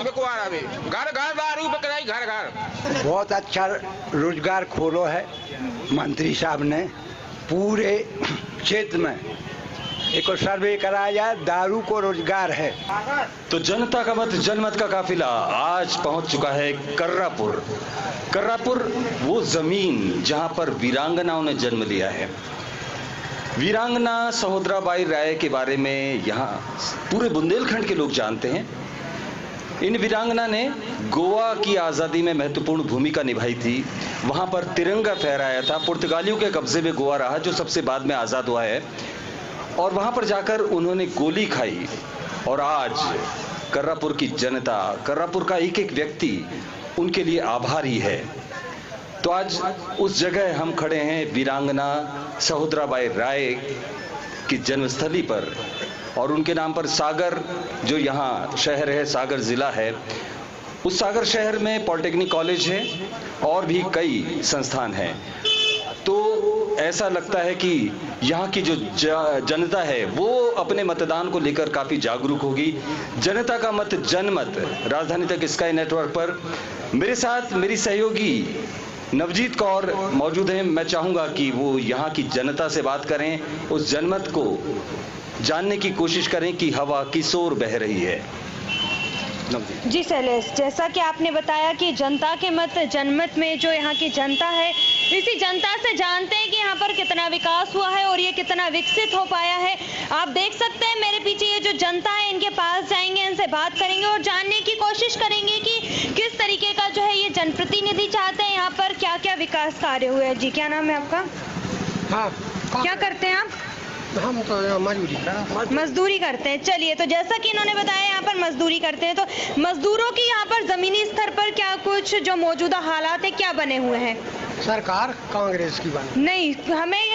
बिकवा रहा, घर घर दारू बिक रही, घर घर। बहुत अच्छा रोजगार खोलो है मंत्री साहब ने, पूरे क्षेत्र में एक सर्वे कराया जाए, दारू को रोजगार है। तो जनता का मत जनमत का काफिला आज पहुंच चुका है कर्रापुर। कर्रापुर वो जमीन जहां पर वीरांगनाओं ने जन्म लिया है। वीरांगना सहोदराबाई राय के बारे में यहाँ पूरे बुंदेलखंड के लोग जानते हैं। इन वीरांगना ने गोवा की आज़ादी में महत्वपूर्ण भूमिका निभाई थी। वहां पर तिरंगा फहराया था। पुर्तगालियों के कब्जे में गोवा रहा, जो सबसे बाद में आज़ाद हुआ है, और वहां पर जाकर उन्होंने गोली खाई। और आज कर्रापुर की जनता, कर्रापुर का एक एक व्यक्ति उनके लिए आभारी है। तो आज उस जगह हम खड़े हैं, वीरांगना सहोदराबाई राय की जन्मस्थली पर, और उनके नाम पर सागर जो यहाँ शहर है, सागर जिला है, उस सागर शहर में पॉलिटेक्निक कॉलेज है और भी कई संस्थान हैं। तो ऐसा लगता है कि यहाँ की जो जनता है वो अपने मतदान को लेकर काफी जागरूक होगी। जनता का मत जनमत राजधानी तक स्काई नेटवर्क पर मेरे साथ मेरी सहयोगी नवजीत कौर मौजूद हैं। मैं चाहूंगा कि वो यहाँ की जनता से बात करें, उस जनमत को जानने की कोशिश करें कि हवा किस ओर बह रही है। जी शैलेश, जैसा कि आपने बताया कि जनता के मत जनमत में जो यहाँ की जनता है, इसी जनता से जानते हैं कि यहाँ पर कितना विकास हुआ है और ये कितना विकसित हो पाया है। आप देख सकते हैं मेरे पीछे ये जो जनता है, इनके पास जाएंगे, इनसे बात करेंगे और जानने की कोशिश करेंगे कि किस तरीके का जो है ये जनप्रतिनिधि चाहते हैं, यहाँ पर क्या क्या विकास कार्य हुए हैं। जी, क्या नाम है आपका? हाँ, क्या करते हैं आप? हम तो मजदूरी करते हैं। चलिए, तो जैसा कि इन्होंने बताया यहाँ पर मजदूरी करते हैं, तो मजदूरों की यहाँ पर जमीनी स्तर पर क्या कुछ जो मौजूदा हालात है क्या बने हुए हैं? सरकार कांग्रेस की बनी नहीं,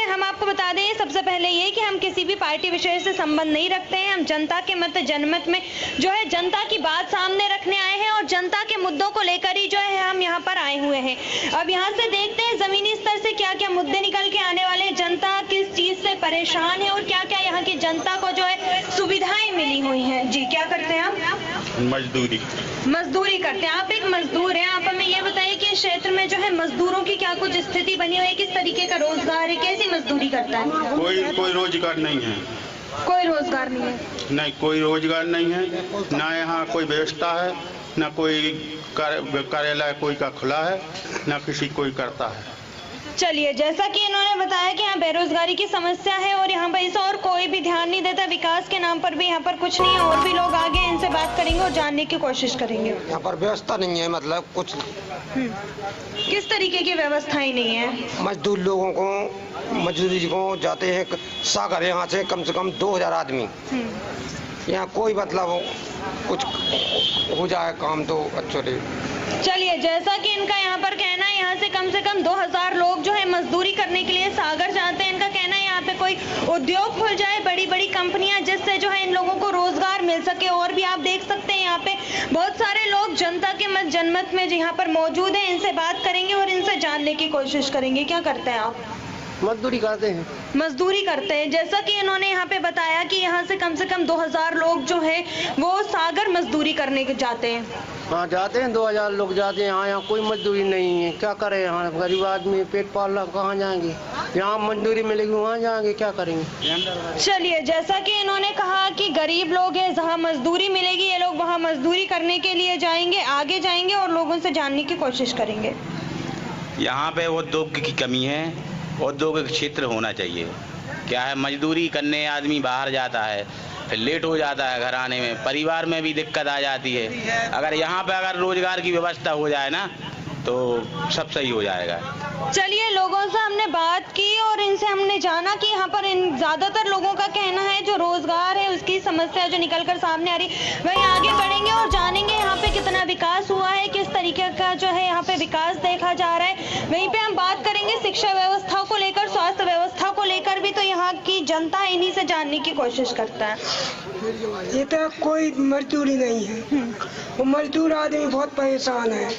हम आपको बता दें सबसे पहले ये कि हम किसी भी पार्टी विशेष से संबंध नहीं रखते हैं। हम जनता के मत जनमत में जो है जनता की बात सामने रखने आए हैं और जनता के मुद्दों को लेकर ही जो है हम यहाँ पर आए हुए हैं। अब यहाँ से देखते हैं जमीनी स्तर से क्या क्या मुद्दे निकल के आने वाले हैं, जनता किस चीज से परेशान है और क्या क्या यहाँ की जनता को जो है सुविधाएं मिली हुई हैं। जी, क्या करते हैं आप? मजदूरी करते हैं। आप एक मजदूर हैं। आप हमें ये बताइए कि क्षेत्र में जो है मजदूरों की क्या कुछ स्थिति बनी हुई है, किस तरीके का रोजगार है, कैसी मजदूरी करता है? कोई रोजगार नहीं है। कोई रोजगार नहीं है? नहीं, कोई रोजगार नहीं है, ना यहाँ कोई व्यवस्था है, ना कोई कार्यालय कोई का खुला है, ना किसी कोई करता है। चलिए, जैसा कि इन्होंने बताया कि यहाँ बेरोजगारी की समस्या है और यहाँ पर इस और कोई भी ध्यान नहीं देता, विकास के नाम पर भी यहाँ पर कुछ नहीं है। और भी लोग आगे इनसे बात करेंगे और जानने की कोशिश करेंगे। यहाँ पर व्यवस्था नहीं है, मतलब कुछ किस तरीके की व्यवस्थाएं नहीं है? मजदूर लोगों को मजदूरी को जाते हैं सागर, यहाँ से कम 2000 आदमी। यहाँ कोई मतलब कुछ हो जाए काम तो अच्छा रहे। चलिए, जैसा कि इनका यहाँ पर कहना है, यहाँ से कम 2000 लोग जो है मजदूरी करने के लिए सागर जाते हैं। इनका कहना है यहाँ पे कोई उद्योग खुल जाए, बड़ी बड़ी कंपनियां, जिससे जो है इन लोगों को रोजगार मिल सके। और भी आप देख सकते हैं यहाँ पे बहुत सारे लोग जनता के मत जनमत में यहाँ पर मौजूद हैं। इनसे बात करेंगे और इनसे जानने की कोशिश करेंगे। क्या करते हैं आप? मजदूरी करते हैं। मजदूरी करते हैं। जैसा कि इन्होंने यहाँ पे बताया कि यहाँ से कम 2000 लोग जो है वो सागर मजदूरी करने के जाते हैं। हाँ, जाते हैं 2000 लोग जाते हैं। यहाँ कोई मजदूरी नहीं है, क्या करें? यहाँ गरीब आदमी पेट पाल रहा, कहाँ जाएंगे? यहाँ मजदूरी मिलेगी वहाँ जाएंगे, क्या करेंगे? चलिए, जैसा कि इन्होंने कहा कि गरीब लोग हैं, जहाँ मजदूरी मिलेगी ये लोग वहाँ मजदूरी करने के लिए जाएंगे, आगे जाएंगे और लोगों से जानने की कोशिश करेंगे। यहाँ पे उद्योग की कमी है, औद्योगिक क्षेत्र होना चाहिए। क्या है, मजदूरी करने आदमी बाहर जाता है, फिर लेट हो जाता है घर आने में, परिवार में भी दिक्कत आ जाती है। अगर यहाँ पे अगर रोजगार की व्यवस्था हो जाए ना तो सब सही हो जाएगा। चलिए, लोगों से हमने बात की और इनसे हमने जाना कि यहाँ पर इन ज्यादातर लोगों का कहना है जो रोजगार है उसकी समस्या जो निकलकर सामने आ रही, वहीं आगे बढ़ेंगे और जानेंगे यहाँ पे कितना विकास हुआ है, किस तरीके का जो है यहाँ पे विकास देखा जा रहा है। वहीं पे हम बात करेंगे शिक्षा व्यवस्था को लेकर, स्वास्थ्य व्यवस्था को लेकर भी, तो यहाँ की जनता इन्हीं से जानने की कोशिश करता है। ये तो कोई मजदूरी नहीं है, वो मजदूर आदमी बहुत परेशान है।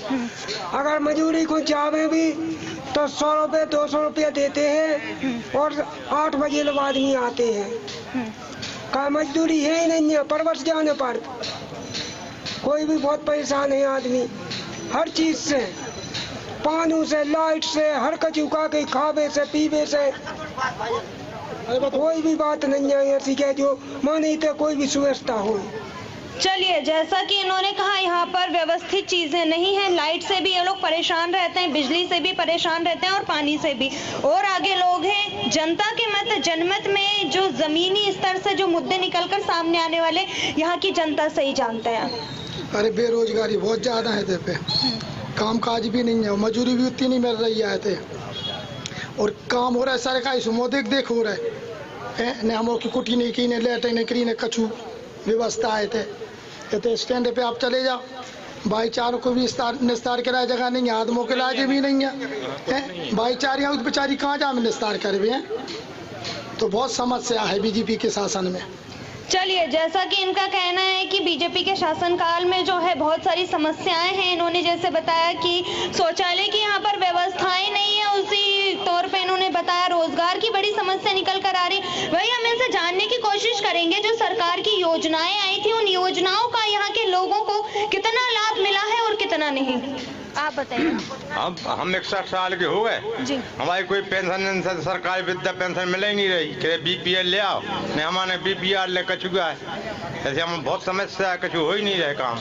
अगर मजदूरी को चाहे भी तो 100 रुपये 200 रुपये देते हैं और 8 बजे लोग आदमी आते हैं। का मजदूरी है ही नहीं है, परवश जाने पर कोई भी बहुत परेशान है आदमी, हर चीज से, पानी से, लाइट से, हर कचू का के खावे से, पीवे से, कोई भी बात नहीं है ऐसी के जो मानी तो कोई भी सुव्यवस्था हो। चलिए, जैसा कि इन्होंने कहा यहाँ पर व्यवस्थित चीजें नहीं हैं, लाइट से भी ये लोग परेशान रहते हैं, बिजली से भी परेशान रहते हैं और पानी से भी। और आगे लोग हैं, जनता के मत जनमत में जो जमीनी स्तर से जो मुद्दे निकलकर सामने आने वाले यहाँ की जनता सही जानते हैं। अरे बेरोजगारी बहुत ज्यादा है थे पे, काम काज भी नहीं है, मजदूरी भी उतनी नहीं मिल रही है थे, और काम हो रहा है सरकारी सुमो देख हो रहा है ने हम की कुटी नहीं की, ने लेट नहीं करी, ने कछु व्यवस्था है थे। स्टैंड पे आप चले जाओ, भाईचारों को भी निस्तार कराया जगह नहीं है, आदमों के लाजे भी नहीं है, भाईचारियाँ बेचारी कहाँ जा में निस्तार कर भी हैं, तो बहुत समस्या है बीजेपी के शासन में। चलिए, जैसा कि इनका कहना है कि बीजेपी के शासनकाल में जो है बहुत सारी समस्याएं हैं। इन्होंने जैसे बताया कि शौचालय की यहाँ पर व्यवस्थाएं नहीं है, उसी तौर पे इन्होंने बताया रोजगार की बड़ी समस्या निकल कर आ रही। वही हम इनसे जानने की कोशिश करेंगे, जो सरकार की योजनाएं आई थी उन योजनाओं का यहाँ के लोगों को कितना लाभ मिला है और कितना नहीं, आप बताइए। हम 61 साल के हो गए जी, हमारी कोई पेंशन सरकारी वृद्धा पेंशन मिल ही नहीं रही कि BPL ले आओ, नहीं हमारे BPR ले कछु गया है, ऐसे हम बहुत समस्या है, कछु हो ही नहीं रहे काम।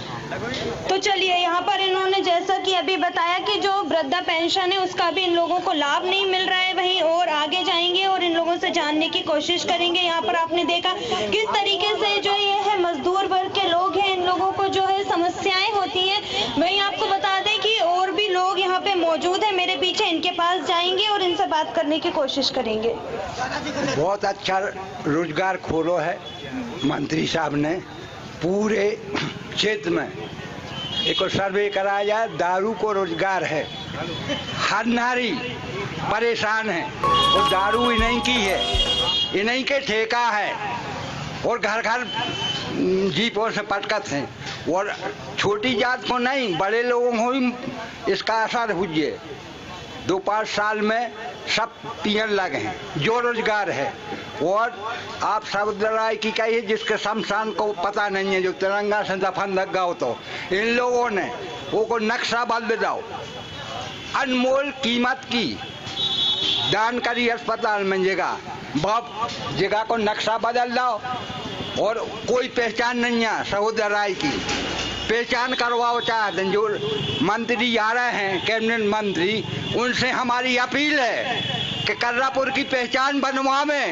तो चलिए, यहाँ पर इन्होंने जैसा कि अभी बताया कि जो वृद्धा पेंशन है उसका भी इन लोगों को लाभ नहीं मिल रहा है। वहीं और आगे जाएंगे और इन लोगों से जानने की कोशिश करेंगे। यहाँ पर आपने देखा किस तरीके से जो ये है मजदूर वर्ग के लोग हैं, इन लोगों को जो है समस्याएं होती हैं। वहीं आपको बता दें कि और भी लोग यहाँ पे मौजूद हैं मेरे पीछे, इनके पास जाएंगे और इनसे बात करने की कोशिश करेंगे। बहुत अच्छा रोजगार खोलो है मंत्री साहब ने, पूरे क्षेत्र में एक सर्वे कराया जाए, दारू को रोजगार है, हर नारी परेशान है, और दारू इन्हीं की है, इन्हीं के ठेका है, और घर घर जीपों से पटकत हैं, और छोटी जात को नहीं बड़े लोगों को भी इसका असर हुई। 2-5 साल में सब पीने लगे हैं, जो रोजगार है। और आप साउदराय की कहिए जिसके शमशान को पता नहीं है, जो तिरंगा से दफन लग गया हो, तो इन लोगों ने वो को नक्शा बदल जाओ, अनमोल कीमत की दान करी अस्पताल में जगह को नक्शा बदल जाओ, और कोई पहचान नहीं है साउदराय की, पहचान करवाओ चाहते हैं। जो मंत्री आ रहे हैं कैबिनेट मंत्री, उनसे हमारी अपील है कि कर्रापुर की पहचान बनवावे,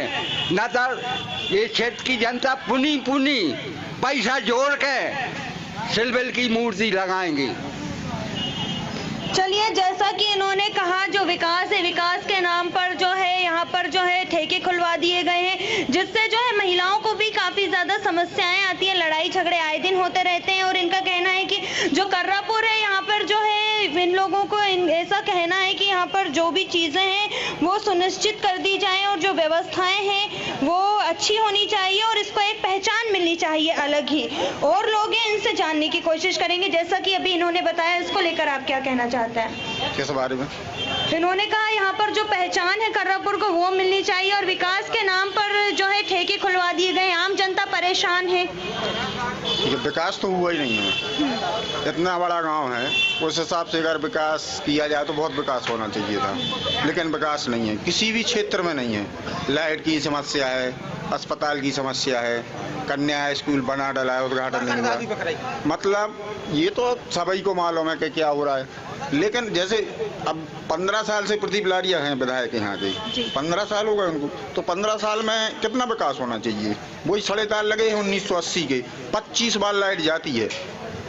न तो ये क्षेत्र की जनता पुनी पैसा जोड़ के सिल्वर की मूर्ति लगाएंगी। चलिए, जैसा कि इन्होंने कहा जो विकास है, विकास के नाम पर जो है यहाँ पर जो है ठेके खुलवा दिए गए हैं, जिससे जो है महिलाओं को भी काफी ज्यादा समस्याएं आती हैं, लड़ाई झगड़े आए दिन होते रहते हैं। और इनका कहना है कि जो कर्रापुर है यहाँ पर जो है इन लोगों को ऐसा कहना है कि यहाँ पर जो भी चीजें हैं वो सुनिश्चित कर दी जाए, और जो व्यवस्थाएं हैं वो अच्छी होनी चाहिए, और इसको एक पहचान मिलनी चाहिए अलग ही। और लोग हैं, इनसे जानने की कोशिश करेंगे जैसा कि अभी इन्होंने बताया। इसको लेकर आप क्या कहना चाहते हैं? किस बारे में? इन्होंने कहा यहाँ पर जो पहचान है कर्रापुर को वो मिलनी चाहिए, और विकास के नाम पर जो है ठेके खुलवा दिए गए, आम जनता परेशान है। विकास तो हुआ ही नहीं है, इतना बड़ा गांव है, उस हिसाब से अगर विकास किया जाए तो बहुत विकास होना चाहिए था, लेकिन विकास नहीं है, किसी भी क्षेत्र में नहीं है। लाइट की समस्या है, अस्पताल की समस्या है, कन्या स्कूल बना डाला है, उद्घाटन नहीं हुआ। मतलब ये तो सभी को मालूम है कि क्या हो रहा है, लेकिन जैसे अब 15 साल से प्रदीप लारिया हैं विधायक यहाँ के, 15 साल हो गए उनको, तो 15 साल में कितना विकास होना चाहिए? वही 4.5 लगे हैं 1980 के, 25 बार लाइट जाती है,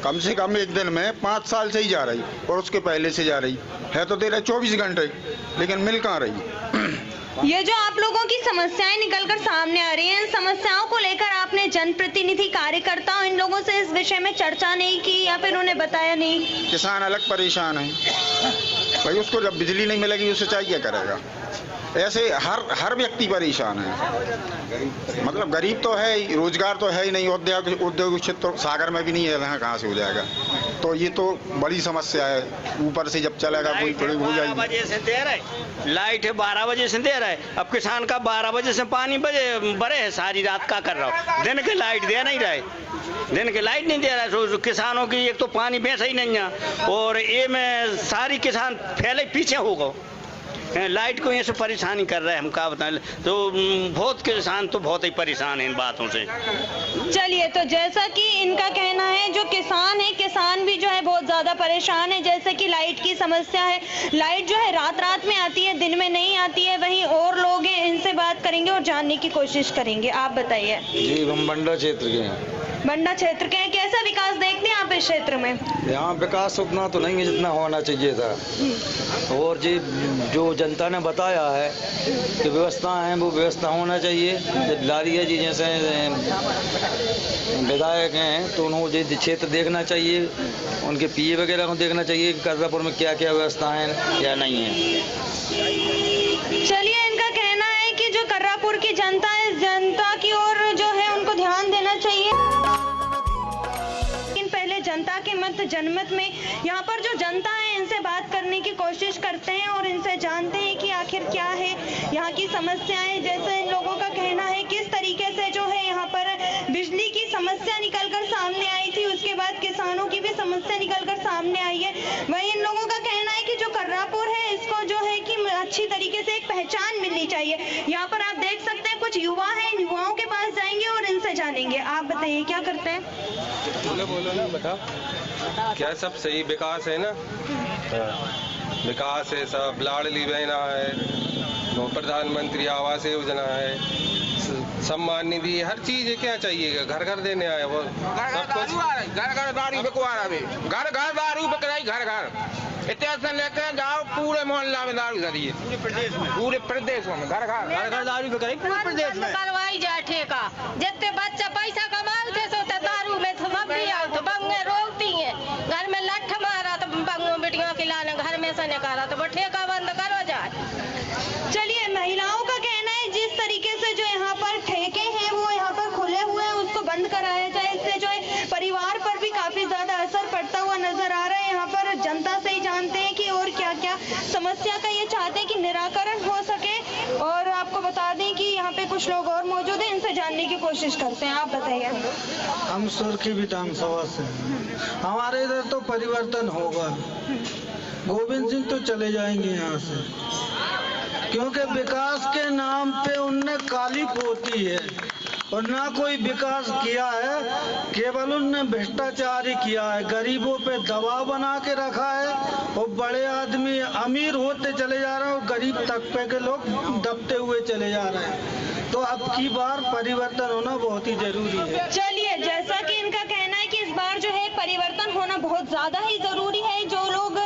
कम से कम एक दिन में 5 साल से ही जा रही, और उसके पहले से जा रही है तो तेरा 24 घंटे, लेकिन मिल कहाँ रही? ये जो आप लोगों की समस्याएं निकलकर सामने आ रही हैं, इन समस्याओं को लेकर आपने जनप्रतिनिधि कार्यकर्ताओं इन लोगों से इस विषय में चर्चा नहीं की, या फिर उन्हें बताया नहीं? किसान अलग परेशान है भाई, उसको जब बिजली नहीं मिलेगी उससे क्या करेगा? ऐसे हर व्यक्ति परेशान है। मतलब गरीब तो है ही, रोजगार तो है ही नहीं, उद्योग क्षेत्र सागर में भी नहीं है, यहाँ कहाँ से हो जाएगा। तो ये तो बड़ी समस्या है। ऊपर से जब चलेगा कोई थोड़ी हो जाएगी। 12 बजे से दे रहे, लाइट है 12 बजे से दे रहे। अब किसान का 12 बजे से पानी भरे है, सारी रात का कर रहा हूँ। दिन के लाइट दे नहीं रहे, दिन के लाइट नहीं दे रहा है। किसानों की एक तो पानी बेचा ही नहीं है, और ये में सारी किसान पहले पीछे हो गए। लाइट को ये से परेशानी कर रहे हैं, हम क्या बताएं। तो बहुत किसान तो बहुत ही परेशान है इन बातों से। चलिए, तो जैसा कि इनका कहना है, जो किसान है, किसान भी जो है बहुत ज़्यादा परेशान है। जैसे कि लाइट की समस्या है, लाइट जो है रात रात में आती है, दिन में नहीं आती है। वहीं और लोग हैं, इनसे बात करेंगे और जानने की कोशिश करेंगे। आप बताइए। जी, हम बंडा क्षेत्र के हैं। बंडा क्षेत्र के हैं, कैसा विकास देखते हैं आप इस क्षेत्र में? यहाँ विकास उतना तो नहीं है जितना होना चाहिए था। और जी जो जनता ने बताया है कि व्यवस्था है, वो व्यवस्था होना चाहिए। जब लारिया जी जैसे विधायक हैं तो उन्होंने ये क्षेत्र देखना चाहिए, उनके पीए वगैरह को देखना चाहिए कि कर्रापुर में क्या क्या व्यवस्था है या नहीं है। चलिए, इनका कहना है कि जो कर्रापुर की जनता है, जनता की ओर जो है उनको ध्यान देना चाहिए। लेकिन पहले जनता के मत जनमत में यहाँ पर जो जनता है, इनसे बात करने की कोशिश करते हैं और इनसे जानते हैं कि आखिर क्या है यहाँ की समस्याएं। जैसे इन लोगों का कहना है किस तरीके से जो है यहाँ पर बिजली की समस्या निकलकर सामने आई थी, उसके बाद किसानों की भी समस्या निकलकर सामने आई है। वहीं इन लोगों का कहना है कि जो कर्रापुर है, इसको जो है कि अच्छी तरीके से एक पहचान मिलनी चाहिए। यहाँ पर आप देख सकते हैं कुछ युवा हैं, इन युवाओं के पास जाएंगे और इनसे जानेंगे। आप बताइए क्या करते हैं? बोलो ना, बताओ। क्या सब सही विकास है ना? विकास है, सब लाडली बहना है, प्रधानमंत्री आवास योजना है, सम्मान निधि, हर चीज है। क्या चाहिए? घर घर देने आए वो सब कुछ। घर घर दारू बिकवा रहे, घर घर दारू बिक रही, घर घर इतना लेकर जाओ, पूरे मोहल्ला में दारू धरी है, पूरे प्रदेश में घर घर दारू बिक रही, पूरे प्रदेश में। करवाई जाए ठेका, जितने बच्चा पैसा कमाओ थे सो दारू में तो बंगे रोकती है। घर में लठ मारा तो बंगों बेटियों के लाने, घर में से निकाला तो वो ठेका बंद करो जाए। चलिए, महिलाओं का कहना है जिस तरीके से जो यहाँ पर ठेके हैं वो यहाँ पर खुले हुए हैं, उसको बंद कराया जाए। इससे जो है परिवार पर भी काफी ज्यादा असर पड़ता हुआ नजर आ रहा है। यहाँ पर जनता से ही जानते हैं कि और क्या क्या समस्या का ये चाहते हैं कि निराकरण हो सके। और आपको बता दें कि यहाँ पे कुछ लोग और मौजूद हैं, इनसे जानने की कोशिश करते हैं। आप बताइए। हम सुर्खी विधानसभा से, हमारे इधर तो परिवर्तन होगा। गोविंद सिंह तो चले जाएंगे यहाँ से, क्योंकि विकास के नाम पे उनने काली पोती है और ना कोई विकास किया है, केवल उनने भ्रष्टाचार ही किया है। गरीबों पे दबाव बना के रखा है और बड़े आदमी अमीर होते चले जा रहे हैं और गरीब तबके के लोग दबते हुए चले जा रहे हैं। तो अब की बार परिवर्तन होना बहुत ही जरूरी है। चलिए, जैसा कि इनका कहना है कि इस बार जो है परिवर्तन होना बहुत ज्यादा ही जरूरी है। जो लोग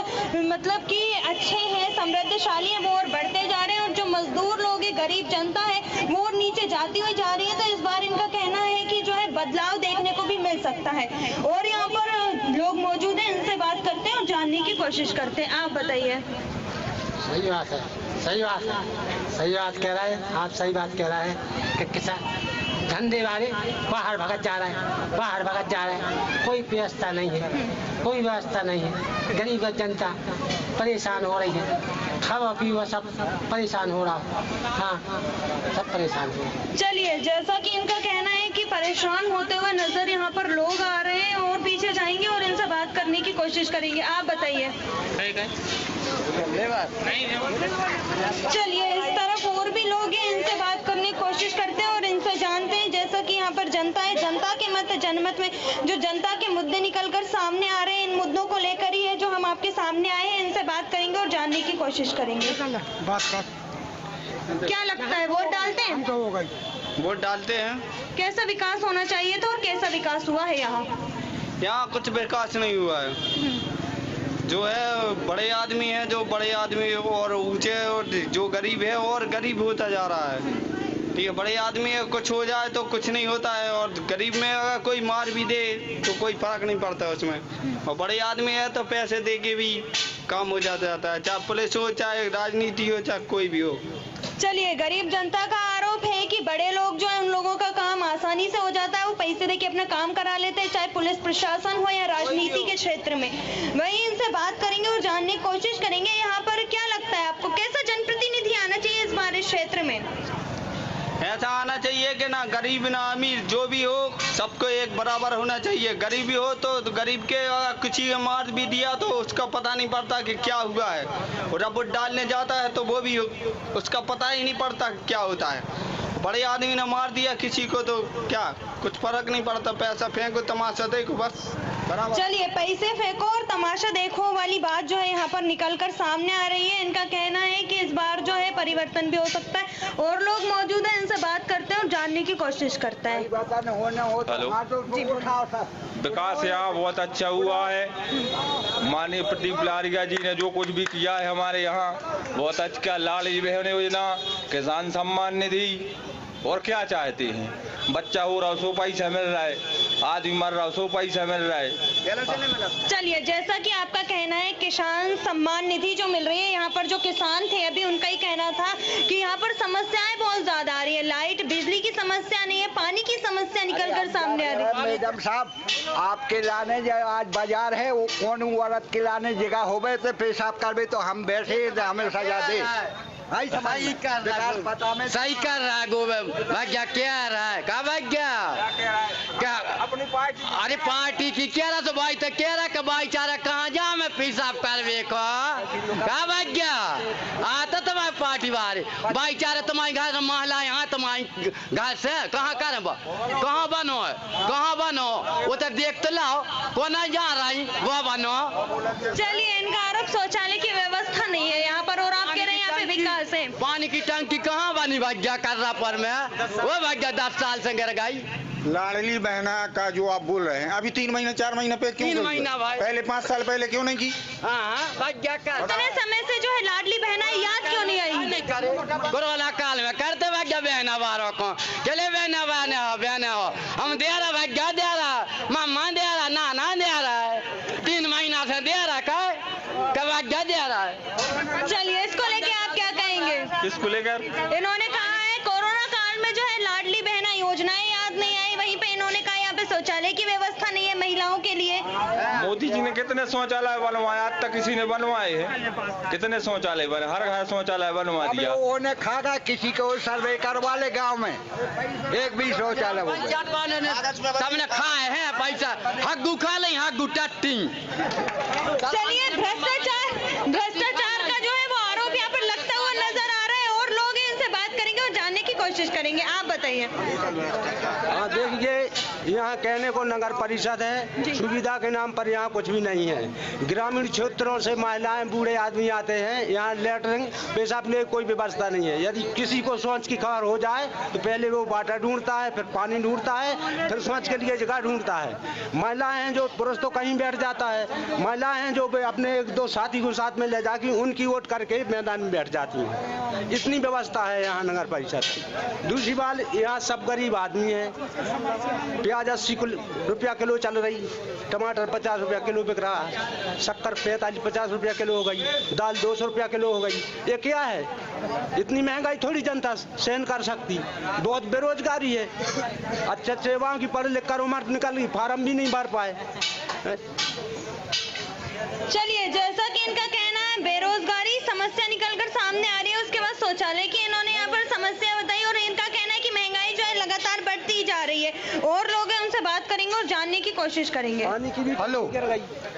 मतलब कि अच्छे हैं, समृद्धशाली हैं, वो और बढ़ते जा रहे हैं, और जो मजदूर लोग हैं, गरीब जनता है, वो और नीचे जाती हुई जा रही है। तो इस बार इनका कहना है कि जो है बदलाव देखने को भी मिल सकता है। और यहाँ पर लोग मौजूद हैं, इनसे बात करते हैं और जानने की कोशिश करते हैं। आप बताइए। सही बात है, सही बात कह रहा है आप, सही बात कह रहा है कि किसान धंधे वाले बाहर भगत जा रहे हैं, कोई व्यवस्था नहीं है, गरीब जनता परेशान हो रही है, खावा पीवा सब परेशान हो रहा। हाँ, सब परेशान हो। चलिए, जैसा कि इनका कहना है कि परेशान होते हुए नजर यहाँ पर लोग आ रहे हैं, और पीछे जाएंगे और इनसे बात करने की कोशिश करेंगे। आप बताइए। चलिए, इस तरफ और भी लोग हैं, इनसे बात करने की कोशिश करते हैं और इनसे जानते हैं। जैसा कि यहाँ पर जनता है, जनता के मत जनमत में जो जनता के मुद्दे निकलकर सामने आ रहे हैं, इन मुद्दों को लेकर ही है जो हम आपके सामने आए हैं। इनसे बात करेंगे और जानने की कोशिश करेंगे। क्या लगता है, वोट डालते हैं? वोट डालते हैं। कैसा विकास होना चाहिए था और कैसा विकास हुआ है यहाँ? यहाँ कुछ विकास नहीं हुआ है। जो है बड़े आदमी है, जो बड़े आदमी और ऊंचे, और जो गरीब है और गरीब होता जा रहा है। ठीक है, बड़े आदमी है, कुछ हो जाए तो कुछ नहीं होता है, और गरीब में अगर कोई मार भी दे तो कोई फर्क नहीं पड़ता है उसमें। और बड़े आदमी है तो पैसे दे के भी काम हो जाता है, चाहे पुलिस हो, चाहे राजनीति हो, चाहे कोई भी हो। चलिए, गरीब जनता का आरोप है कि बड़े लोग जो है उन लोगों का काम आसानी से हो जाता है, वो पैसे देके अपना काम करा लेते हैं, चाहे पुलिस प्रशासन हो या राजनीति के क्षेत्र में। वहीं इनसे बात करेंगे और जानने की कोशिश करेंगे यहाँ पर क्या लगता है आपको, कैसा जनप्रतिनिधि आना चाहिए इस बार इस क्षेत्र में? ऐसा आना चाहिए कि ना गरीब ना अमीर जो भी हो सबको एक बराबर होना चाहिए। गरीबी हो तो गरीब के किसी को मार भी दिया तो उसका पता नहीं पड़ता कि क्या हुआ है, और जब वोट डालने जाता है तो वो भी उसका पता ही नहीं पड़ता क्या होता है। बड़े आदमी ने मार दिया किसी को तो क्या कुछ फर्क नहीं पड़ता, पैसा फेंको तमाशा देखो बस बराबर। चलिए, पैसे फेंको और तमाशा देखो वाली बात जो है यहाँ पर निकल कर सामने आ रही है। इनका कहना है कि इस बार जो है परिवर्तन भी हो सकता है, और लोग मौजूद हैं, इनसे बात करते हैं और जानने की कोशिश करते हैं। हेलो, विकास यहाँ बहुत अच्छा हुआ है। माननीय प्रदीप लारिया जी ने जो कुछ भी किया है हमारे यहाँ बहुत अच्छा। लाडली बहन योजना, किसान सम्मान निधि, और क्या चाहते हैं? बच्चा हो रहा 100 पैसा मिल रहा है, आदमी मर रहा 100 पैसा मिल रहा है। चलिए, जैसा कि आपका कहना है किसान सम्मान निधि जो मिल रही है, यहाँ पर जो किसान थे अभी उनका ही कहना था कि यहाँ पर समस्याएं बहुत ज्यादा आ रही है। लाइट बिजली की समस्या नहीं है, पानी की समस्या निकल कर सामने आ रही है। मैडम साहब, आपके लाने जो आज बाजार है वो कौन औरत के लाने जगह होवे तो पेशाब करवे तो हम बैठे हमें सजा दे। सही कर रहा है गोविंद भाग्या, क्या रहा है का भाग्या क्या अपनी पार्टी, अरे पार्टी की कह रहा तो भाई तो कह रहा कि भाईचारा कहाँ जा मैं पेशाब करवे का भाग्या आता तुम्हारे पार्टी वाले भाईचारा तुम्हारे घर महिला यहाँ तुम्हारे घर से कहाँ कर कहाँ बनो है, कहाँ बनो वो तो देख तो लाओ कौन जा रहा है वो बनो। चलिए, इनका आरोप शौचालय की व्यवस्था नहीं है यहाँ पर, और आप कह रहे हैं यहाँ पे विकास है। पानी की टंकी कहाँ बनी भाग्या कर रहा पर में वो भाग्या 10 साल से गिर गई। लाडली बहना का जो आप बोल रहे हैं अभी 3 महीने 4 महीने पे क्यों 3 महीना भाई पहले 5 साल पहले क्यों नहीं की? भाग्या कर इतने समय से जो है लाडली बहना याद क्यों नहीं आई? कोरोना काल में करते भाग्या बहना वालों को चले बहना हो हम दे रहा भाग्या दे रहा मामा दे रहा नाना दे रहा है 3 महीना से दे रहा का भाग्या दे रहा है। चलिए, इसको लेके आप क्या कहेंगे? किसको लेकर? इन्होंने कहा है कोरोना काल में जो है लाडली बहना योजनाएं याद नहीं आई, वहीं पे इन्होंने कहा यहाँ पे शौचालय की व्यवस्था नहीं है महिलाओं के लिए। मोदी जी ने कितने शौचालय बनवाए, आज तक किसी ने बनवाए हैं? कितने शौचालय बने, हर घर शौचालय बनवा दिया। उन्हें खागा किसी को सर्वे करवा ले गाँव में एक भी शौचालय सबने खाए हैं पैसा हग्गू खा ले हग्गू टट्टी। चलिए, भ्रष्टाचार का जो है वो आरोप यहाँ पर लगता हुआ नजर आ रहा है, और लोग इनसे बात करेंगे और जानने की कोशिश करेंगे। आप बताइए। हाँ, देखिए यहाँ कहने को नगर परिषद है, सुविधा के नाम पर यहाँ कुछ भी नहीं है। ग्रामीण क्षेत्रों से महिलाएं बूढ़े आदमी आते हैं, यहाँ लेटरिन पेशाब के लिए कोई व्यवस्था नहीं है। यदि किसी को शौच की खबर हो जाए तो पहले वो वाटर ढूंढता है, फिर पानी ढूंढता है, फिर शौच के लिए जगह ढूंढता है। महिलाएं हैं जो पुरुष तो कहीं बैठ जाता है, महिलाएं हैं जो अपने 1-2 साथी को साथ में ले जाके उनकी वोट करके मैदान में बैठ जाती हैं। इतनी व्यवस्था है यहाँ नगर परिषद। दूसरी बात, यहाँ सब गरीब आदमी है। प्याज 80 रुपया किलो चल रही, टमाटर 50 रुपया किलो बिक रहा है, शक्कर 45-50 रुपया किलो हो गई, दाल 200 रुपया किलो हो गई। ये क्या है? इतनी महंगाई थोड़ी जनता सहन कर सकती। बहुत बेरोजगारी है, अच्छा सेवाओं की पढ़ लिख कर उम्र निकल गई, फार्म भी नहीं भर पाए। चलिए, जैसा कि इनका कहना है बेरोजगारी समस्या निकलकर सामने आ रही है, उसके बाद शौचालय की इन्होंने यहाँ पर समस्या बताई, और इनका कहना है कि महंगाई जो है लगातार बढ़ती जा रही है, और लोग उनसे बात करेंगे और जानने की कोशिश करेंगे। हेलो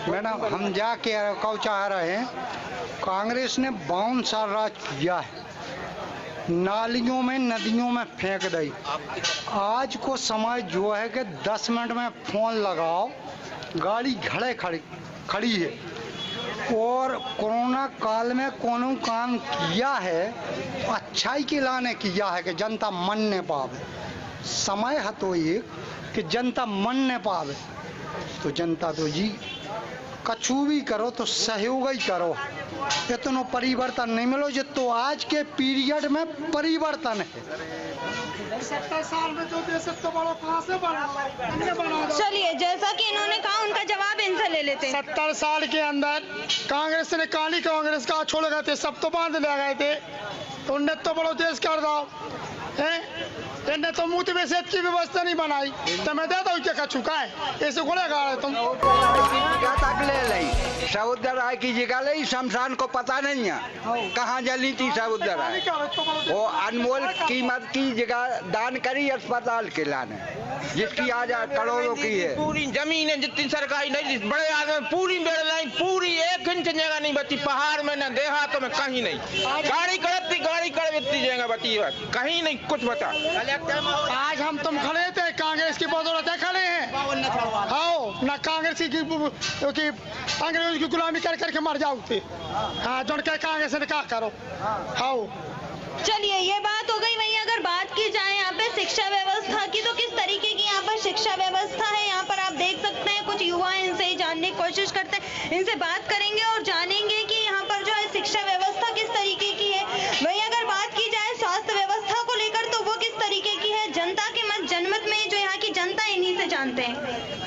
मैडम, हम जाके कौ चाह रहे हैं, कांग्रेस ने 52 साल राज किया है, नालियों में नदियों में फेंक दी। आज को समय जो है कि 10 मिनट में फोन लगाओ, गाड़ी घड़े खड़ी है। और कोरोना काल में कोनो काम किया है अच्छाई के लाने किया है कि जनता मन न पावे। समय है तो एक कि जनता मन न पावे, तो जनता तो जी कछु भी करो तो सहयोग ही करो। इतना परिवर्तन नहीं मिलो जितो आज के पीरियड में परिवर्तन है। 70 साल में जो दे सकते बड़ो कहाँ से बड़ा। चलिए, जैसा कि इन्होंने कहा उनका जवाब इनसे ले लेते हैं। 70 साल के अंदर कांग्रेस ने काली कांग्रेस का छोड़ गए थे, सब तो बांध ले गए थे। उनने तो बड़ो देश कर दो हैं, इनने तो मुँह में सेहत की व्यवस्था नहीं बनाई, तो मैं देता हूँ क्या चुका है, ऐसे बोलेगा तुम तक ले ली समुद्र राय की जगह ले, शमशान को पता नहीं है कहाँ जली थी समुद्र राय, वो अनमोल कीमत की जगह दान करी अस्पताल के लाने, जिसकी आज करोड़ों की है। पूरी जमीन है जितनी सरकारी नहीं, बड़े आदमी पूरी बेड़ लाइन, पूरी 1 इंच जगह नहीं बची, पहाड़ में न देहातों में कहीं नहीं, गाड़ी कड़प इतनी जगह बची है, कहीं नहीं कुछ बचा। आज हम तुम खड़े थे, कांग्रेस की बदौलत खड़े हैं, आओ ना कांग्रेस की अंग्रेज की गुलामी कर करके मर जाओ थे, हाँ जोड़ के कांग्रेस ने क्या करो, आओ। चलिए ये बात हो गई। वहीं अगर बात की जाए यहाँ पे शिक्षा व्यवस्था की, तो किस तरीके की यहाँ पर शिक्षा व्यवस्था है, यहाँ पर आप देख सकते हैं कुछ युवा इनसे जानने की कोशिश करते हैं, इनसे बात करेंगे और जानेंगे कि यहाँ पर जो है शिक्षा व्यवस्था किस तरीके की है। वहीं अगर बात की जाए स्वास्थ्य व्यवस्था को लेकर, तो वो किस तरीके की है, जनता के मत जनमत में जो यहाँ की जनता इन्हीं से जानते हैं।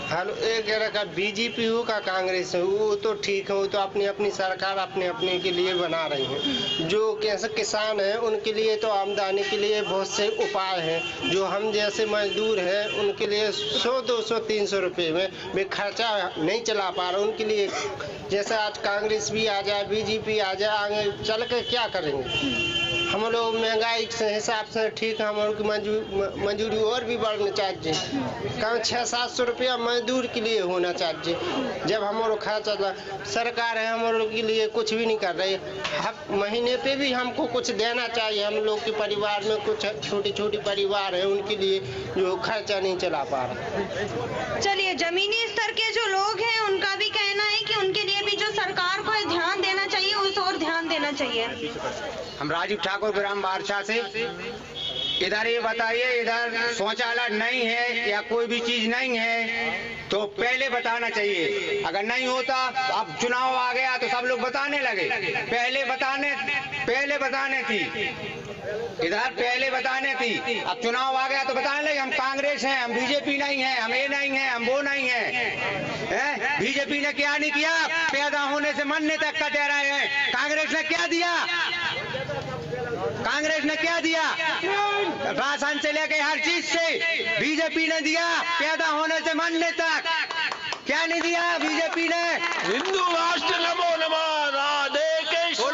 हेलो, एक जगह का बीजेपी हो का कांग्रेस हो, वो तो ठीक है, वो तो अपनी अपनी सरकार अपने अपने के लिए बना रही है। जो कैसे किसान हैं उनके लिए तो आमदनी के लिए बहुत से उपाय हैं, जो हम जैसे मजदूर हैं उनके लिए 100, 200, 300 रुपये में भी खर्चा नहीं चला पा रहा, उनके लिए जैसे आज कांग्रेस भी आ जाए, बीजेपी आ जाए, आगे चल के क्या करेंगे। हम लोग महंगाई के हिसाब से ठीक है, हम लोग की मजदूरी और भी बढ़ना चाहिए, कम 600-700 रुपया मजदूर के लिए होना चाहिए। जब हम लोग खर्चा, सरकार है हम लोग के लिए कुछ भी नहीं कर रही, हर महीने पे भी हमको कुछ देना चाहिए। हम लोग के परिवार में कुछ छोटी छोटी परिवार है, उनके लिए जो खर्चा नहीं चला पा रहा। चलिए, जमीनी स्तर के जो लोग हैं उनका भी कहना है कि उनके लिए भी जो सरकार को ध्यान देना चाहिए, उस और ध्यान देना चाहिए। हम राजीव ठाकुर ग्राम बारसा से, इधर ये बताइए, इधर शौचालय नहीं है या कोई भी चीज नहीं है तो पहले बताना चाहिए। अगर नहीं होता, अब चुनाव आ गया तो सब लोग बताने लगे, पहले बताने थी, इधर पहले बताने थी, अब चुनाव आ गया तो बताने लगे हम कांग्रेस हैं, हम बीजेपी नहीं है, हम ये नहीं है, हम वो नहीं है। बीजेपी ने क्या नहीं किया, पैदा होने से मरने तक का दे रहे हैं। कांग्रेस ने क्या दिया, कांग्रेस ने क्या दिया, राशन से लेके हर चीज से बीजेपी ने दिया, पैदा होने से मरने तक क्या नहीं दिया बीजेपी ने। हिंदू राष्ट्र नमो नमः, राधे कृष्ण।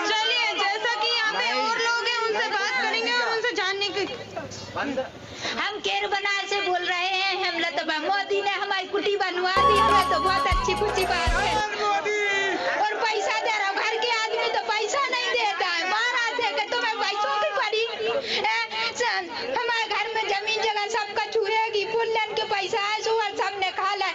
चलिए, जैसा कि यहाँ पे और लोग हैं उनसे बात करेंगे और उनसे जानने की। हम केर बनार से बोल रहे हैं, हम तो मोदी ने हमारी कुटी बनवा दी, हमें तो बहुत अच्छी खुशी बात है, और पैसा दे रहा, घर के आदमी तो पैसा नहीं देता है, महाराज है कि तुम्हें पैसों की पड़ी, हमारे घर में जमीन जगह सबका छुएगी, पुल्लन के पैसा है, सुअर सबने खा ला,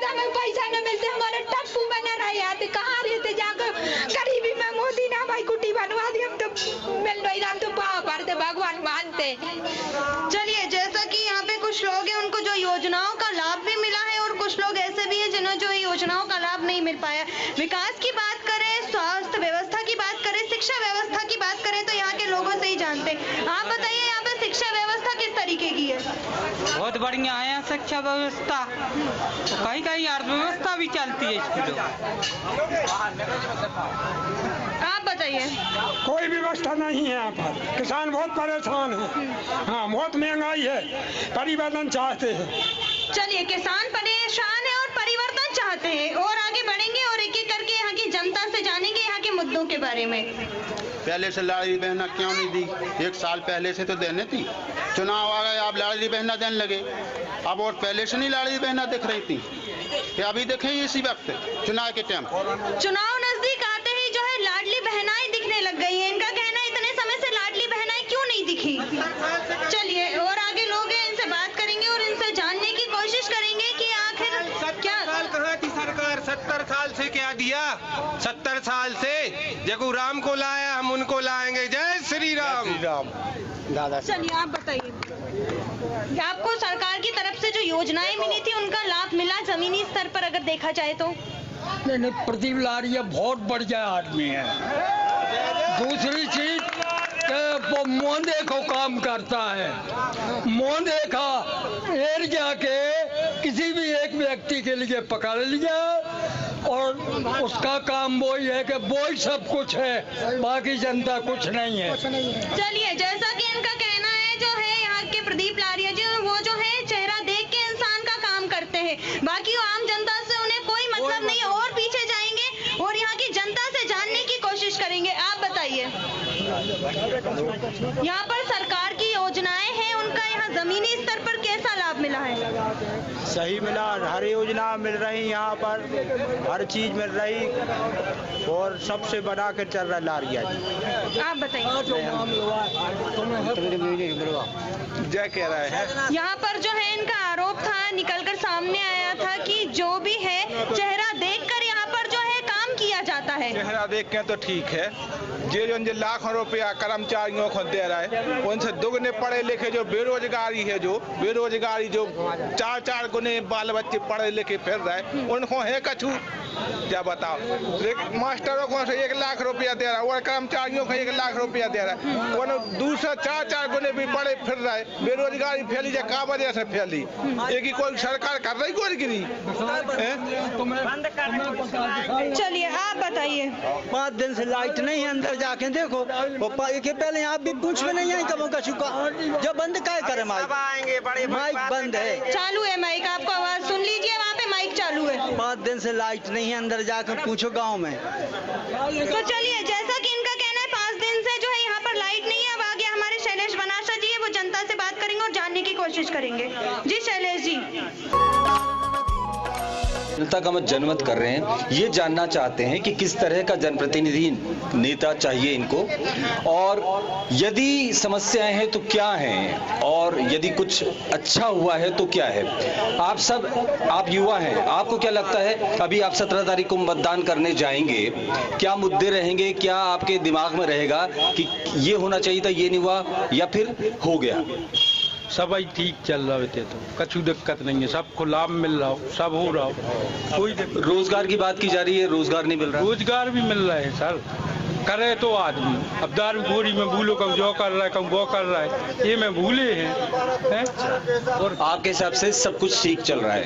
हमें पैसा न मिलते, हमारे टप्पू बना रहे आते, कहाँ रहते जाकर गरीबी में मोदी ने हमारी कुटी बनवा दी, हम तो मिल रही, हम तो पाँव भरते, भगवान मानते। चलिए, जैसा कि यहाँ पे कुछ लोग हैं उनको जो योजनाओं का लाभ भी मिला है, और कुछ लोग ऐसे भी हैं जिन्हें जो योजनाओं का लाभ नहीं मिल पाया। विकास की बात करें, स्वास्थ्य व्यवस्था की बात करें, शिक्षा व्यवस्था की बात करें, तो यहाँ के लोगों से ही जानते हैं। आप बताइए, यहाँ पे शिक्षा व्यवस्था किस तरीके की है? बहुत बढ़िया है शिक्षा व्यवस्था, कहीं कहीं अर्थव्यवस्था भी चलती है इसकी। आप बताइए। कोई व्यवस्था नहीं है यहाँ पर, किसान बहुत परेशान है, हाँ बहुत महंगाई है, परिवर्तन चाहते हैं। चलिए, किसान परेशान है और परिवर्तन चाहते हैं, और आगे बढ़ेंगे और एक एक करके यहाँ की जनता से जानेंगे यहाँ के मुद्दों के बारे में। पहले से लाड़ी बहना क्यों नहीं दी, 1 साल पहले से तो देने थी, चुनाव आ गए आप लाड़ी बहना देने लगे, अब और पहले से नहीं लाड़ी बहना दिख रही थी, क्या अभी देखें इसी वक्त चुनाव के टाइम, चुनाव नजदीक आते ही जो है लाडली बहनाएं दिखने लग गई है। इनका कहना है इतने समय से लाडली बहनाएं क्यों नहीं दिखी। चलिए, और आगे लोग हैं, इनसे बात करेंगे और इनसे जानने की कोशिश करेंगे कि आखिर क्या कहाँ थी सरकार, 70 साल से क्या दिया, 70 साल से जगू राम को लाया, हम उनको लाएंगे। जय श्री राम। दादा, चलिए आप बताइए, आपको सरकार की तरफ से जो योजनाएं मिली थी उनका लाभ मिला जमीनी स्तर पर अगर देखा जाए तो? नहीं, प्रदीप लारिया बहुत बढ़िया आदमी है। दूसरी चीज वो मोंदे को काम करता है, मोंदे का एरिया के किसी भी एक व्यक्ति के लिए पकड़ लिया और उसका काम वही है कि वही सब कुछ है, बाकी जनता कुछ नहीं है। चलिए, जैसा कि इनका कहना है, जो है यहाँ के प्रदीप लारिया जी, वो जो है चेहरा देख के इंसान का काम करते हैं, बाकी आम जनता से उन्हें कोई मतलब नहीं है, और पीछे जाएंगे और यहाँ की जनता से जानने की कोशिश करेंगे। आप बताइए, यहाँ पर सरकार की योजनाएं हैं, उनका यहाँ जमीनी स्तर पर कैसा लाभ मिला है? सही मिला, हर योजना मिल रही, यहाँ पर हर चीज मिल रही और सबसे बड़ा के चल रहा लारिया जी। आप बताइए। जय कह रहे हैं। यहाँ पर जो है इनका आरोप था, निकलकर सामने आया था कि जो भी है चेहरा देखकर यहाँ पर जो है काम किया जाता है। चेहरा देख के तो ठीक है, जो लाखों रुपया कर्मचारियों को दे रहा है, उनसे दुगने पढ़े लिखे जो बेरोजगारी है, जो 4 गुने बाल बच्चे पढ़े लिखे फिर रहे हैं, उनको है कछु क्या बताओ। मास्टरों को 1 लाख रुपया दे रहा है और कर्मचारियों को 1 लाख रुपया दे रहा है, वो दूसरा 4 गुने भी पढ़े फिर रहा है। बेरोजगारी फैली जाए, कहाँ वजह से फैली? एक ही कोई सरकार कर रही कोई गिरी। चलिए, आप बताइए। 5 दिन से लाइट नहीं है, अंदर जाके देखो, के पहले यहाँ भी पूछ में नहीं आई कब का चुका, जब बंद क्या करे माइक बंद है, चालू है माइक, आपको आवाज सुन लीजिए, वहाँ पे माइक चालू है। 5 दिन से लाइट नहीं है, अंदर जाकर पूछो गांव में। तो चलिए, जैसा कि इनका कहना है 5 दिन से जो है यहाँ पर लाइट नहीं है। अब आगे हमारे शैलेश बनाशा जी है, वो जनता से बात करेंगे और जानने की कोशिश करेंगे। जी शैलेश जी। जनता का मत जनमत कर रहे हैं, ये जानना चाहते हैं कि किस तरह का जनप्रतिनिधि नेता चाहिए इनको, और यदि समस्याएं हैं तो क्या हैं, और यदि कुछ अच्छा हुआ है तो क्या है। आप युवा हैं, आपको क्या लगता है, अभी आप 17 तारीख को मतदान करने जाएंगे, क्या मुद्दे रहेंगे, क्या आपके दिमाग में रहेगा कि ये होना चाहिए था, ये नहीं हुआ, या फिर हो गया? सब ठीक चल रहा है, तो कछु दिक्कत नहीं है, सबको लाभ मिल रहा हो, सब हो रहा हो, कोई दिक्कत। रोजगार की बात की जा रही है, रोजगार नहीं मिल रहा? रोजगार भी मिल रहा है सर, करे तो आदमी। अब दारू गोरी में भूलो, कम जो कर रहा है, कम वो कर रहा है, ये में भूले हैं। और आपके हिसाब से सब कुछ ठीक चल रहा है?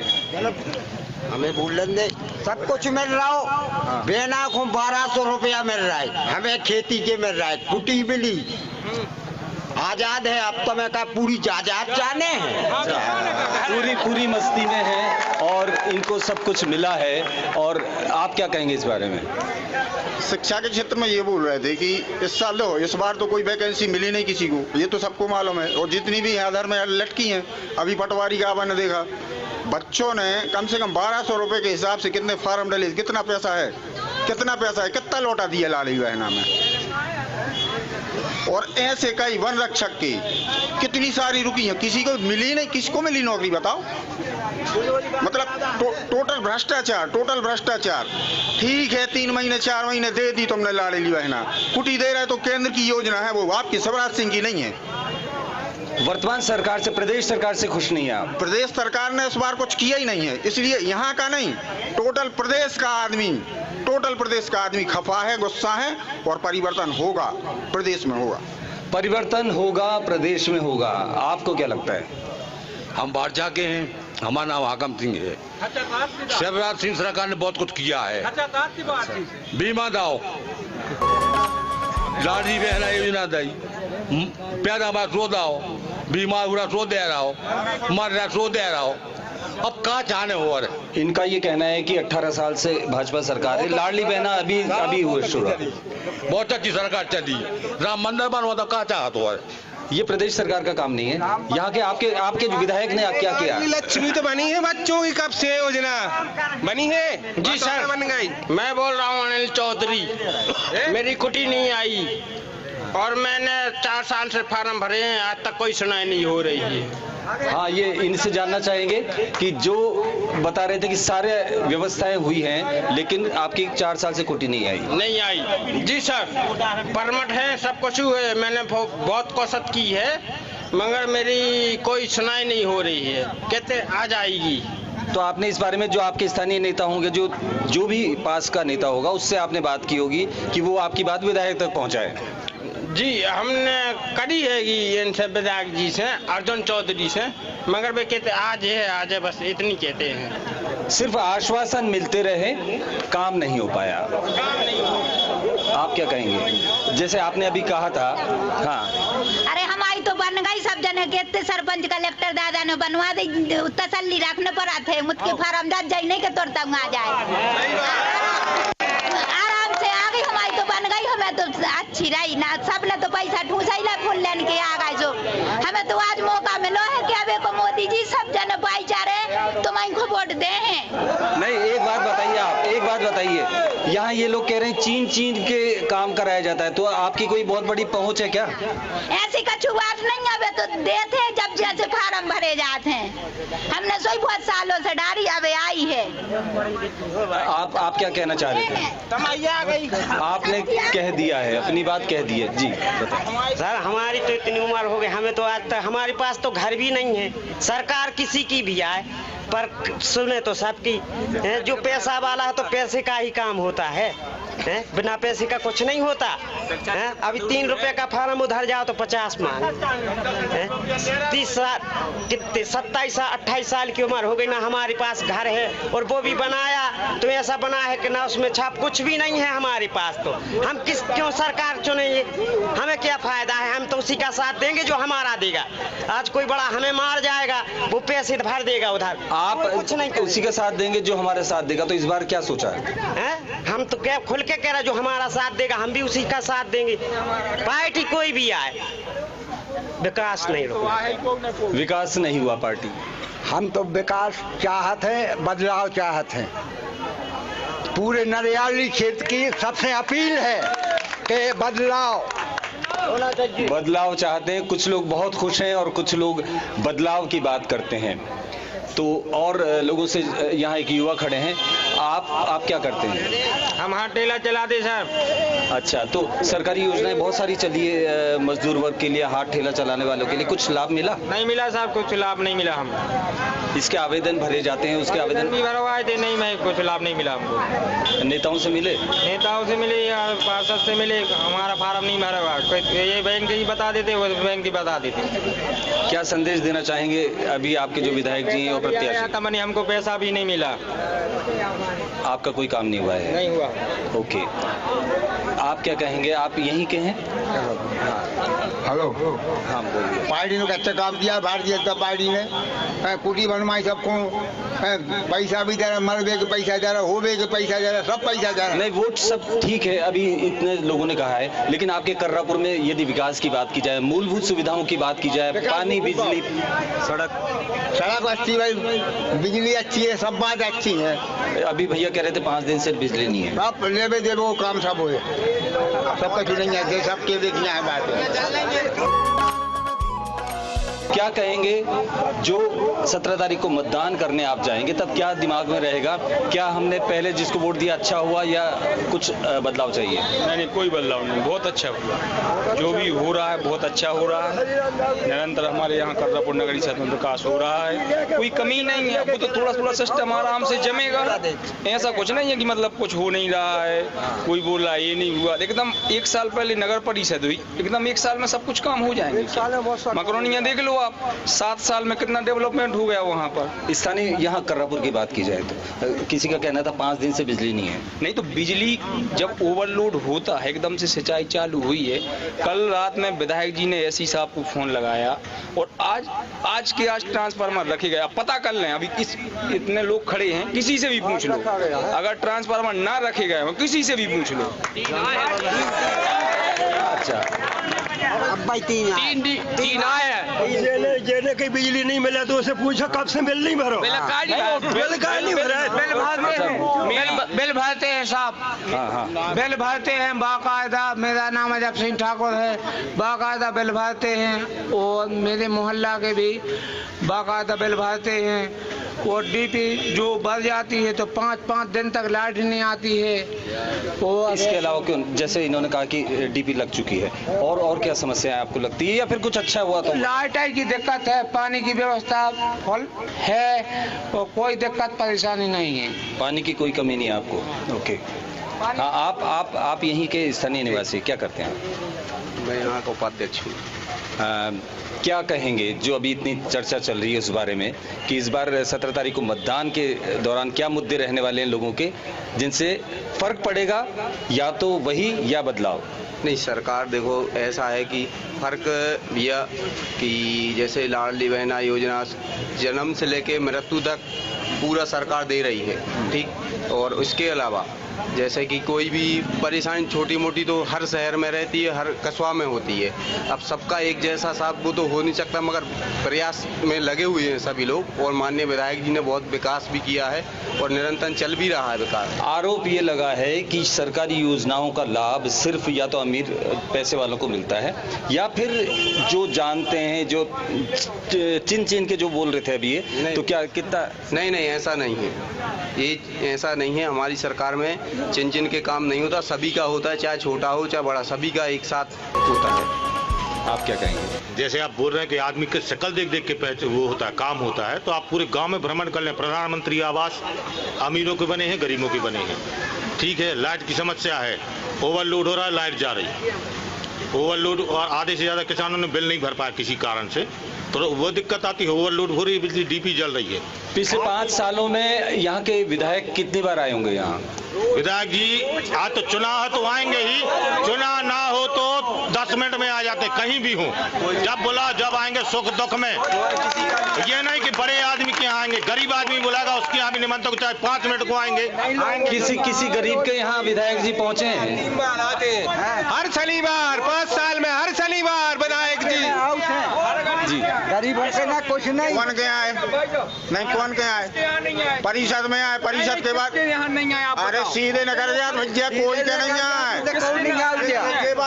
हमें भूलन दे, सब कुछ मिल रहा हो, बेना को 1200 रुपया मिल रहा है, हमें खेती के मिल रहा है, कुटी मिली, आजाद है। अब तो मैं कहा पूरी आजाद जाने हैं, पूरी मस्ती में है और इनको सब कुछ मिला है। और आप क्या कहेंगे इस बारे में? शिक्षा के क्षेत्र में ये बोल रहे थे कि इस साल इस बार तो कोई वैकेंसी मिली नहीं किसी को, ये तो सबको मालूम है, और जितनी भी आधार में लटकी हैं, अभी पटवारी का आपने देखा, बच्चों ने कम से कम 1200 रुपए के हिसाब से कितने फार्म डले, कितना पैसा है, कितना लौटा दिया लाली बहना में। और ऐसे कई वन रक्षक की कितनी सारी रुकी हैं, किसी को मिली नहीं, किसको मिली नौकरी बताओ। मतलब टोटल भ्रष्टाचार। ठीक है, 3 महीने 4 महीने दे दी तुमने लाडली बहना, कुटी दे रहे तो केंद्र की योजना है, वो आपकी शिवराज सिंह की नहीं है। वर्तमान सरकार से, प्रदेश सरकार से खुश नहीं है आप? प्रदेश सरकार ने इस बार कुछ किया ही नहीं है, इसलिए यहाँ का नहीं, टोटल प्रदेश का आदमी खफा है, गुस्सा है, और परिवर्तन होगा, प्रदेश में होगा। परिवर्तन होगा, प्रदेश में होगा, आपको क्या लगता है? हम बाहर जाके हैं, हमारा नाम हाकम सिंह है। शिवराज सिंह सरकार ने बहुत कुछ किया है, बीमा दाओ, लाडली बहना योजना दी, प्यादा हमारा सो दाओ, बीमा पूरा सो दे रहा हो, हमारा सो दे रहा हो, अब कहाँ चाहने हो। और इनका ये कहना है कि 18 साल से भाजपा सरकार है, लाडली बहना अभी हुए शुरू, बहुत अच्छी सरकार चली, राम मंदिर बनवा तो कहाँ चाहत हो। ये प्रदेश सरकार का काम नहीं है, यहाँ के आपके जो विधायक ने क्या किया? लक्ष्मी तो बनी है बच्चों की, कब से योजना बनी है? जी सर, बन गई। मैं बोल रहा हूँ अनिल चौधरी, मेरी कुटी नहीं आई और मैंने 4 साल से फार्म भरे हैं, आज तक कोई सुनाई नहीं हो रही है। हाँ, ये इनसे जानना चाहेंगे कि जो बता रहे थे कि सारे व्यवस्थाएं हुई हैं, लेकिन आपकी 4 साल से कुटी नहीं आई। जी सर, परमिट है, सब कुछ है, मैंने बहुत कोशिश की है, मगर मेरी कोई सुनाई नहीं हो रही है, कहते आ जाएगी। तो आपने इस बारे में, जो आपके स्थानीय नेता होंगे, जो भी पास का नेता होगा, उससे आपने बात की होगी कि वो आपकी बात विधायक तक पहुंचाए? जी हमने करी है कि इनसे विधायक जी से अर्जुन चौधरी से, मगर वे कहते आज है बस इतनी कहते हैं। सिर्फ आश्वासन मिलते रहे, काम नहीं हो पाया। आप क्या कहेंगे? जैसे आपने अभी कहा था। हाँ, अरे हमारी तो बन गई, सब जने कहते सरपंच कलेक्टर दादा ने बनवा दी, तसल्ली रखने पर आते मुझके फार्म जाए नहीं के तोड़ता आ जाए, आराम से आ गई। हमारी तो बन गई, हमें तो अच्छी रही ना, सबने तो पैसा ठूसा ही फूल लेने के आ गए। जो हमें तो आज मौका मिलो है कि अबे को मोदी जी सब जन भाईचारे तुम इनको वोट दे हैं। नहीं, एक बात बताइए, आप एक बात बताइए, यहाँ ये लोग कह रहे हैं चीन के काम कराया जाता है, तो आपकी कोई बहुत बड़ी पहुँच है क्या? ऐसी कछु बात नहीं है, तो देते हैं जब जैसे फार्म भरे जाते हैं, हमने सोई बहुत सालों से डारी अब आई है। आप क्या कहना चाह रहे थे? आपने कह दिया है, अपनी बात कह दी है जी, बताइए। सर हमारी तो इतनी उम्र हो गई, हमें तो आज तक हमारे पास तो घर भी नहीं है। सरकार किसी की भी आए पर सुने तो सबकी, जो पैसा वाला है तो पैसे का ही काम होता है, बिना पैसे का कुछ नहीं होता है। अभी 3 रुपए का फार्म उधर जाओ तो 50 मांग। 30 साल कितने 27 साल 28 साल की उम्र हो गई ना, हमारे पास घर है और वो भी बनाया तो ऐसा बना है कि ना उसमें छाप कुछ भी नहीं है हमारे पास। तो हम क्यों सरकार चुनेंगे? हमें क्या फायदा है? हम तो उसी का साथ देंगे जो हमारा देगा। आज कोई बड़ा हमें मार जाएगा, वो पैसे भर देगा उधर, आप कुछ नहीं उसी का साथ देंगे जो हमारे साथ देगा। तो इस बार क्या सोचा है? हम तो क्या खुल के कह रहे, जो हमारा साथ देगा हम भी उसी का साथ देंगे। पार्टी कोई भी आए, विकास नहीं हुआ, विकास नहीं हुआ पार्टी। हम तो विकास चाहते हैं, बदलाव चाहते हैं। पूरे नरियाली क्षेत्र की सबसे अपील है कि बदलाव चाहते हैं। कुछ लोग बहुत खुश हैं और कुछ लोग बदलाव की बात करते हैं। तो और लोगों से, यहाँ एक युवा खड़े हैं, आप क्या करते हैं? हम हाथ ठेला चलाते सर। अच्छा, तो सरकारी योजनाएं बहुत सारी चली है मजदूर वर्ग के लिए, हाथ ठेला चलाने वालों के लिए, कुछ लाभ मिला? नहीं मिला साहब, कुछ लाभ नहीं मिला। हम इसके आवेदन भरे जाते हैं, उसके आवेदन भी भरवाए थे, नहीं मैं कुछ लाभ नहीं मिला हमको। नेताओं से मिले? नेताओं से मिले या पार्षद से मिले, हमारा फार्म नहीं भरा हुआ। ये बैंक ही बता देते, वो बैंक ही बता देते। क्या संदेश देना चाहेंगे अभी आपके जो विधायक जी हैं और प्रत्याशी? तमनी हमको पैसा भी नहीं मिला। आपका कोई काम नहीं हुआ है? नहीं हुआ। ओके, आप क्या कहेंगे? आप यहीं के हैं? हेलो, हाँ बोलिए। पार्टी ने अच्छा काम किया, भारतीय जनता पार्टी ने कुटी बनवाई सबको, पैसा भी दे रहा, मरबे के पैसा दे रहा, होबे के पैसा दे रहा, सब पैसा दे रहा। नहीं, वोट सब ठीक है, अभी इतने लोगों ने कहा है, लेकिन आपके कर्रापुर में यदि विकास की बात की जाए, मूलभूत सुविधाओं की बात की जाए, पानी, बिजली, सड़क अच्छी है, बिजली अच्छी है, सब बात अच्छी है। अभी भैया कह रहे थे 5 दिन से बिजली नहीं है। आप लेवे देवो काम सब हो, सब कुछ नहीं है, सबके देखना है बात है। क्या कहेंगे जो 17 तारीख को मतदान करने आप जाएंगे, तब क्या दिमाग में रहेगा? क्या हमने पहले जिसको वोट दिया अच्छा हुआ या कुछ बदलाव चाहिए? नहीं, कोई बदलाव नहीं, बहुत अच्छा हुआ। जो भी हो रहा है बहुत अच्छा हो रहा है। निरंतर हमारे यहाँ कर्रापुर नगरी क्षेत्र में विकास हो रहा है, कोई कमी नहीं है। वो तो थोड़ा सिस्टम आराम से जमेगा, ऐसा कुछ नहीं है कि मतलब कुछ हो नहीं रहा है, कोई बोल रहा है ये नहीं हुआ। एकदम 1 साल पहले नगर परिषद हुई, एकदम 1 साल में सब कुछ काम हो जाएंगे। मकरोनिया देख लो आप, 7 साल में कितना डेवलपमेंट हो गया वहाँ पर। स्थानीय यहाँ कर्रापुर की बात की जाए तो किसी का कहना था 5 दिन से बिजली नहीं है। नहीं, तो बिजली जब ओवरलोड होता है, एकदम से सिंचाई चालू हुई है। कल रात में विधायक जी ने एससी साहब को फोन लगाया और आज ट्रांसफार्मर रखे गए। पता कर लें, अभी इतने लोग खड़े हैं, किसी से भी पूछ लो, अगर ट्रांसफार्मर ना रखे गए हो किसी से भी पूछ लो। अच्छा, तीन आए हैं। जेने की बिजली नहीं मिला तो उसे पूछो कब से बिल नहीं भरो। बिल भरते हैं साहब, बिल भरते हैं बाकायदा। मेरा नाम अजब सिंह ठाकुर है, बाकायदा बिल भरते हैं। और मेरे मोहल्ला के भी बाकायदा बिल भरते हैं। और डीपी जो भर जाती है तो 5-5 दिन तक लाइट नहीं आती है। इसके अलावा क्यों, जैसे इन्होंने कहा कि डीपी लग चुकी है, और क्या समस्या आपको लगती है या फिर कुछ अच्छा हुआ? तो लाइट की दिक्कत है, पानी की व्यवस्था फुल है और कोई दिक्कत परेशानी नहीं है। पानी की कोई कमी नहीं है आपको? ओके, हाँ, आप यहीं के स्थानीय निवासी, क्या करते हैं? मैं यहाँ का उपाध्यक्ष हूँ। क्या कहेंगे जो अभी इतनी चर्चा चल रही है उस बारे में कि इस बार 17 तारीख को मतदान के दौरान क्या मुद्दे रहने वाले हैं लोगों के जिनसे फर्क पड़ेगा, या तो वही या बदलाव? नहीं, सरकार देखो ऐसा है कि फर्क यह कि जैसे लाडली बहना योजना जन्म से लेके मृत्यु तक पूरा सरकार दे रही है, ठीक। और उसके अलावा जैसे कि कोई भी परेशानी छोटी मोटी तो हर शहर में रहती है, हर कस्बा में होती है। अब सबका एक जैसा साथ वो तो हो नहीं सकता, मगर प्रयास में लगे हुए हैं सभी लोग। और माननीय विधायक जी ने बहुत विकास भी किया है और निरंतर चल भी रहा है विकास। आरोप ये लगा है कि सरकारी योजनाओं का लाभ सिर्फ या तो अमीर पैसे वालों को मिलता है, या फिर जो जानते हैं, जो चिन के जो बोल रहे थे अभी ये, तो क्या कितना? नहीं, ऐसा नहीं है, ये ऐसा नहीं है। हमारी सरकार में चिन के काम नहीं होता, सभी का होता है, चाहे छोटा हो चाहे बड़ा, सभी का एक साथ होता है। आप क्या कहेंगे? जैसे आप बोल रहे हैं कि आदमी की शक्ल देख के वो होता है, काम होता है, तो आप पूरे गांव में भ्रमण कर लें। प्रधानमंत्री आवास अमीरों के बने हैं, गरीबों के बने हैं, ठीक है। लाइट की समस्या है, ओवरलोड हो रहा है, लाइट जा रही है, ओवरलोड, और आधे से ज़्यादा किसानों ने बिल नहीं भर पाया किसी कारण से, तो वो दिक्कत आती है। ओवरलोड हो रही है, बिजली डीपी जल रही है। पिछले 5 सालों में यहाँ के विधायक कितनी बार आए होंगे यहाँ? विधायक जी आज तो चुनाव है तो आएंगे ही, चुनाव ना हो तो 10 मिनट में आ जाते, कहीं भी हो, जब बुला जब आएंगे, सुख दुख में। ये नहीं कि बड़े आदमी के यहाँ आएंगे, गरीब आदमी बुलाएगा उसके यहाँ भी निमंत्रण, चाहे 5 मिनट को आएंगे। किसी गरीब के यहाँ विधायक जी पहुँचे हैं? हर शनिवार 5 साल में हर शनिवार विधायक जी गरीबों से ना कुछ नहीं। कौन गया है? नहीं, कौन गया है? परिषद में आए, परिषद के बाद अरे सीधे नगर भैया कोई के नहीं आए,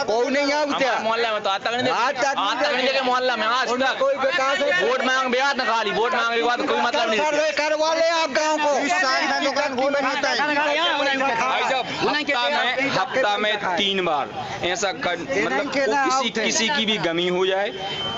कोई नहीं आया मोहल्ला में, तो आज तक मोहल्ला में आज तक कोई विकास वोट मांग बिहार न खाली वोट मांगने के बाद कोई मतलब नहीं करवा ले आप गाँव को। हफ्ता में 3 बार ऐसा मतलब किसी की भी गमी हो जाए,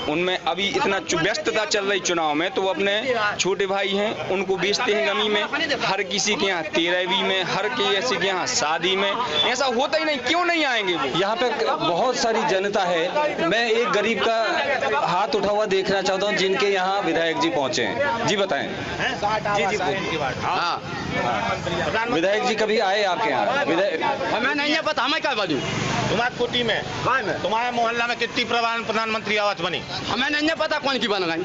उनमें अभी इतना व्यस्तता चल रही चुनाव में, तो वो अपने छोटे भाई हैं उनको बेचते हैं गमी में। हर किसी के यहाँ 13वीं में, हर किसी के यहाँ शादी में, ऐसा होता ही नहीं, क्यों नहीं आएंगे वो? यहाँ पे बहुत सारी जनता है, मैं एक गरीब का हाथ उठा हुआ देखना चाहता हूँ जिनके यहाँ विधायक जी पहुँचे हैं। जी बताएं। हाँ, विधायक जी कभी आए आपके यहाँ? हमें नहीं है पता, हमें क्या बोलूं। तुम्हारे कुटी में, तुम्हारे मोहल्ला में कितनी प्रधानमंत्री आवास बनी? हमें नहीं पता कौन की बन गई,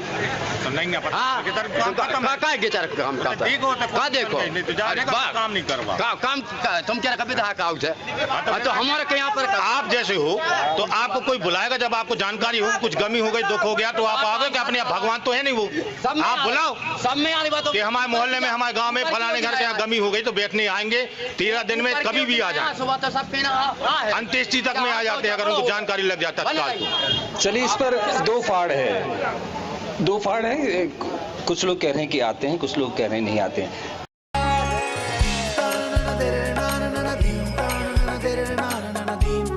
तो नहीं है पता। हाँ, काम करता ठीक होता है, देखो काम नहीं करवा काम तुम क्या कभी तो हमारे यहाँ पर आप जैसे हो तो आपको कोई बुलाएगा, जब आपको जानकारी हो, कुछ गमी हो गई, दुख हो गया, तो आप आओगे कि अपने भगवान तो है नहीं वो, आप बुलाओ। सब में आने बात कि हमारे मोहल्ले में, हमारे गांव में फलाने घर के यहाँ गमी हो गई तो बैठने आएंगे, 13 दिन में कभी भी आ जाए, अंत्येष्टि तक में आ जाते हैं अगर उनको जानकारी लग जाता है। चलिए, इस पर 2 फाड़ है। कुछ लोग कह रहे हैं कि आते हैं, कुछ लोग कह रहे हैं नहीं आते हैं। na na na na na na na na na na na na na na na na